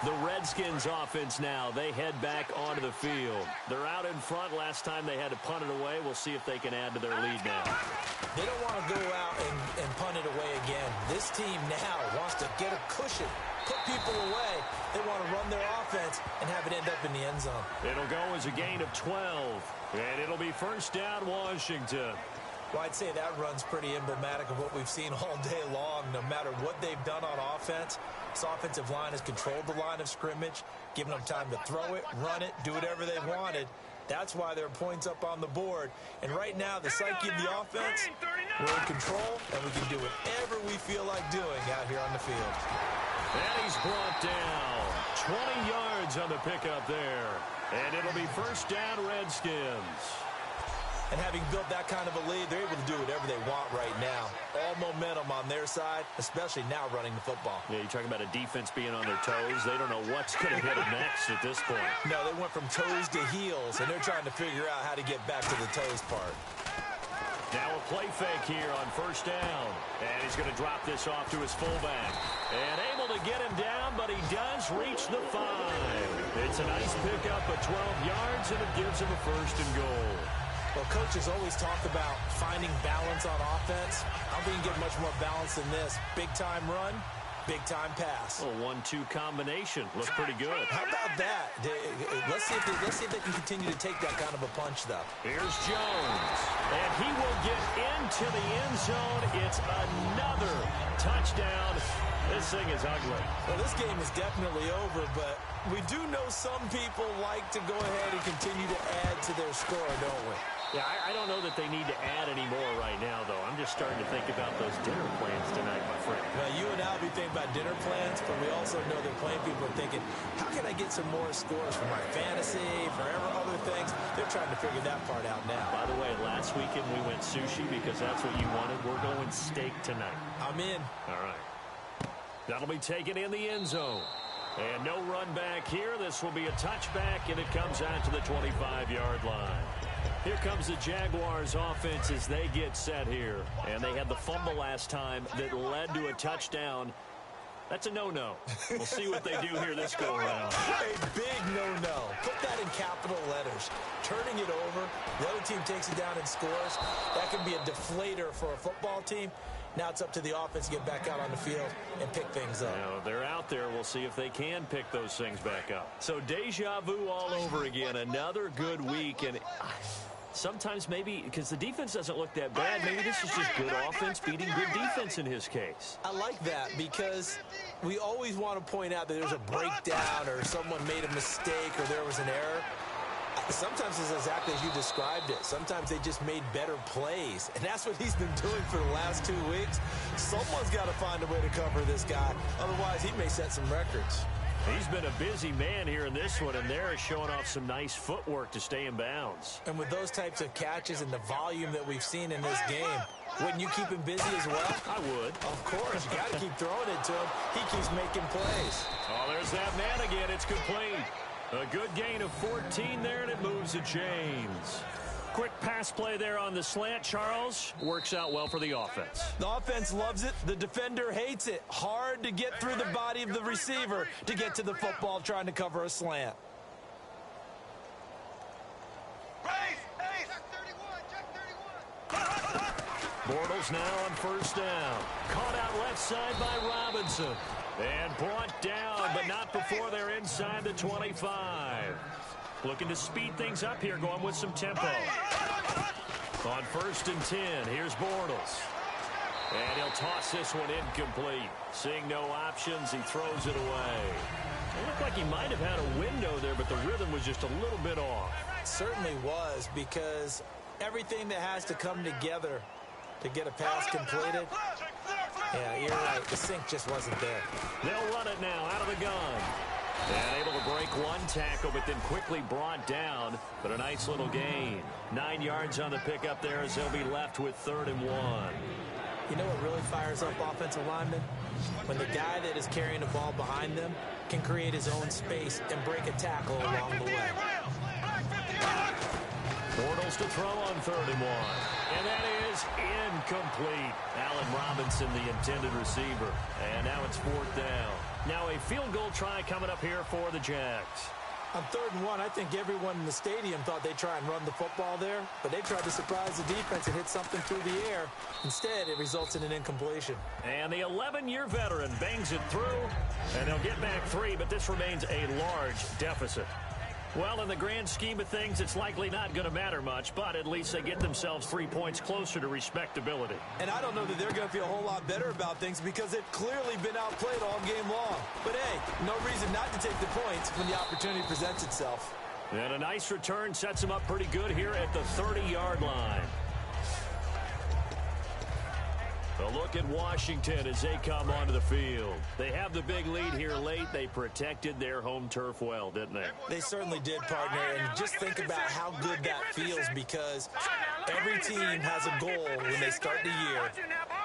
The Redskins offense now, they head back onto the field. They're out in front. Last time they had to punt it away. We'll see if they can add to their lead now. They don't want to go out and punt it away again. This This team now wants to get a cushion, put people away. They want to run their offense and have it end up in the end zone. It'll go as a gain of 12, and it'll be first down Washington. Well, I'd say that run's pretty emblematic of what we've seen all day long. No matter what they've done on offense, this offensive line has controlled the line of scrimmage, given them time to throw it, run it, do whatever they wanted. That's why there are points up on the board. And right now, the psyche of the offense, we're in control, and we can do whatever we feel like doing out here on the field. And he's brought down. 20 yards on the pickup there. And it'll be first down Redskins. And having built that kind of a lead, they're able to do whatever they want right now. All momentum on their side, especially now running the football. Yeah, you're talking about a defense being on their toes. They don't know what's going to hit them next at this point. No, they went from toes to heels, and they're trying to figure out how to get back to the toes part. Now a play fake here on first down. And he's going to drop this off to his fullback. And able to get him down, but he does reach the 5. It's a nice pickup of 12 yards, and it gives him a first and goal. Well, coaches always talk about finding balance on offense. I don't think you can get much more balance than this. Big-time run, big-time pass. A 1-2 combination. Looks pretty good. How about that? Let's see if they can continue to take that kind of a punch, though. Here's Jones. And he will get into the end zone. It's another touchdown. This thing is ugly. Well, this game is definitely over, but we do know some people like to go ahead and continue to add to their score, don't we? Yeah, I don't know that they need to add any more right now, though. I'm just starting to think about those dinner plans tonight, my friend. Well, you and I will be thinking about dinner plans, but we also know that playing people are thinking, how can I get some more scores for my fantasy, for other things? They're trying to figure that part out now. By the way, last weekend we went sushi because that's what you wanted. We're going steak tonight. I'm in. All right. That'll be taken in the end zone. And no run back here. This will be a touchback, and it comes out to the 25-yard line. Here comes the Jaguars offense as they get set here. And they had the fumble last time that led to a touchdown. That's a no-no. We'll see what they do here this go-around. A big no-no. Put that in capital letters. Turning it over, the other team takes it down and scores. That can be a deflator for a football team. Now it's up to the offense to get back out on the field and pick things up. Now, they're out there. We'll see if they can pick those things back up. So deja vu all over again. Another good week. And sometimes maybe, because the defense doesn't look that bad, maybe this is just good offense beating good defense in his case. I like that because we always want to point out that there's a breakdown or someone made a mistake or there was an error. Sometimes it's exactly as you described it. Sometimes they just made better plays. And that's what he's been doing for the last 2 weeks. Someone's got to find a way to cover this guy. Otherwise, he may set some records. He's been a busy man here in this one, and they're showing off some nice footwork to stay in bounds. And with those types of catches and the volume that we've seen in this game, wouldn't you keep him busy as well? I would. Of course. You got to keep throwing it to him. He keeps making plays. Oh, there's that man again. It's complete. A good gain of 14 there, and it moves the chains. Quick pass play there on the slant, Charles. Works out well for the offense. The offense loves it. The defender hates it. Hard to get through the body of the receiver to get to the football trying to cover a slant. Bortles now on first down. Caught out left side by Robinson. And brought down, but not before they're inside the 25. Looking to speed things up here, going with some tempo. On first and 10, here's Bortles. And he'll toss this one incomplete. Seeing no options, he throws it away. It looked like he might have had a window there, but the rhythm was just a little bit off. It certainly was, because everything that has to come together to get a pass completed. Yeah, you're right. The sink just wasn't there. They'll run it now out of the gun. And able to break one tackle, but then quickly brought down. But a nice little gain. 9 yards on the pickup there as they'll be left with 3rd and 1. You know what really fires up offensive linemen? When the guy that is carrying the ball behind them can create his own space and break a tackle along the way. Bortles to throw on 3rd and 1. And that is incomplete. Allen Robinson, the intended receiver. And now it's 4th down. Now a field goal try coming up here for the Jags. On 3rd and 1, I think everyone in the stadium thought they'd try and run the football there, but they tried to surprise the defense and hit something through the air. Instead, it results in an incompletion. And the 11-year veteran bangs it through, and they'll get back 3, but this remains a large deficit. Well, in the grand scheme of things, it's likely not going to matter much, but at least they get themselves 3 points closer to respectability. And I don't know that they're going to feel a whole lot better about things because they've clearly been outplayed all game long. But, hey, no reason not to take the points when the opportunity presents itself. And a nice return sets them up pretty good here at the 30-yard line. A look at Washington as they come onto the field. They have the big lead here late. They protected their home turf well, didn't they? They certainly did, partner. And just think about how good that feels because every team has a goal when they start the year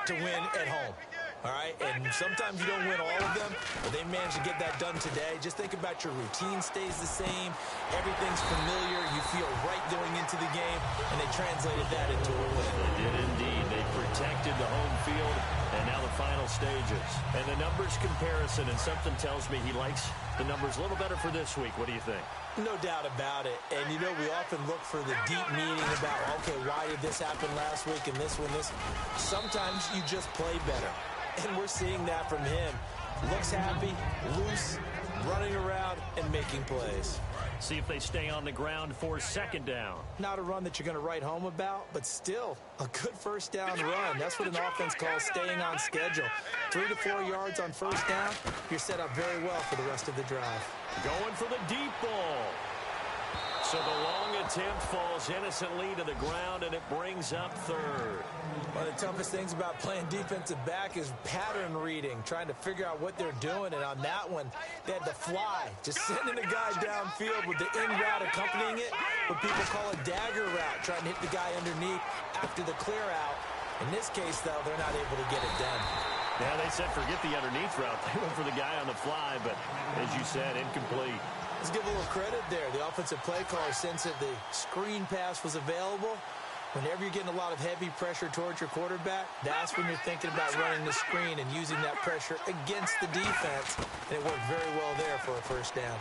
to win at home. All right, and sometimes you don't win all of them, but they managed to get that done today. Just think about your routine stays the same. Everything's familiar. You feel right going into the game, and they translated that into a win. They did indeed. They protected the home field, and now the final stages. And the numbers comparison, and something tells me he likes the numbers a little better for this week. What do you think? No doubt about it. And, you know, we often look for the deep meaning about, okay, why did this happen last week and this one, this. Sometimes you just play better. And we're seeing that from him. Looks happy, loose, running around, and making plays. See if they stay on the ground for 2nd down. Not a run that you're going to write home about, but still a good 1st down run. That's what an offense calls staying on schedule. 3 to 4 yards on 1st down, you're set up very well for the rest of the drive. Going for the deep ball. So the long attempt falls innocently to the ground, and it brings up 3rd. One of the toughest things about playing defensive back is pattern reading, trying to figure out what they're doing. And on that one, they had to fly, just sending a guy downfield with the in route accompanying it, what people call a dagger route, trying to hit the guy underneath after the clear out. In this case, though, they're not able to get it done. Yeah, they said forget the underneath route. They went for the guy on the fly, but as you said, incomplete. Let's give a little credit there. The offensive play caller sensed that the screen pass was available. Whenever you're getting a lot of heavy pressure towards your quarterback, that's when you're thinking about running the screen and using that pressure against the defense. And it worked very well there for a 1st down.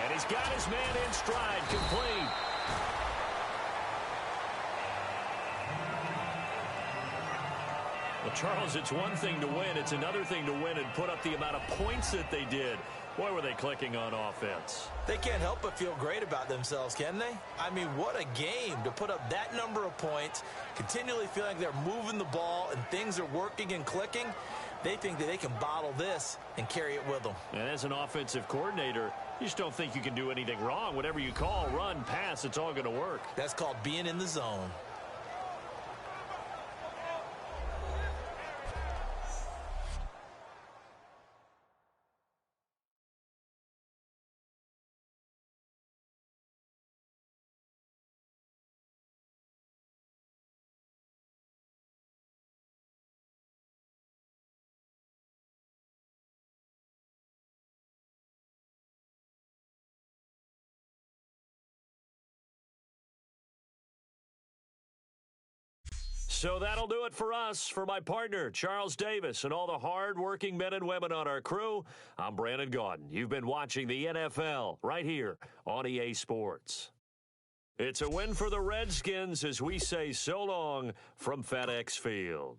And he's got his man in stride, complete. Well, Charles, it's one thing to win. It's another thing to win and put up the amount of points that they did. Boy, were they clicking on offense. They can't help but feel great about themselves, can they? I mean, what a game to put up that number of points, continually feeling like they're moving the ball and things are working and clicking. They think that they can bottle this and carry it with them. And as an offensive coordinator, you just don't think you can do anything wrong. Whatever you call, run, pass, it's all going to work. That's called being in the zone. So that'll do it for us. For my partner, Charles Davis, and all the hard-working men and women on our crew, I'm Brandon Gaudin. You've been watching the NFL right here on EA Sports. It's a win for the Redskins as we say so long from FedEx Field.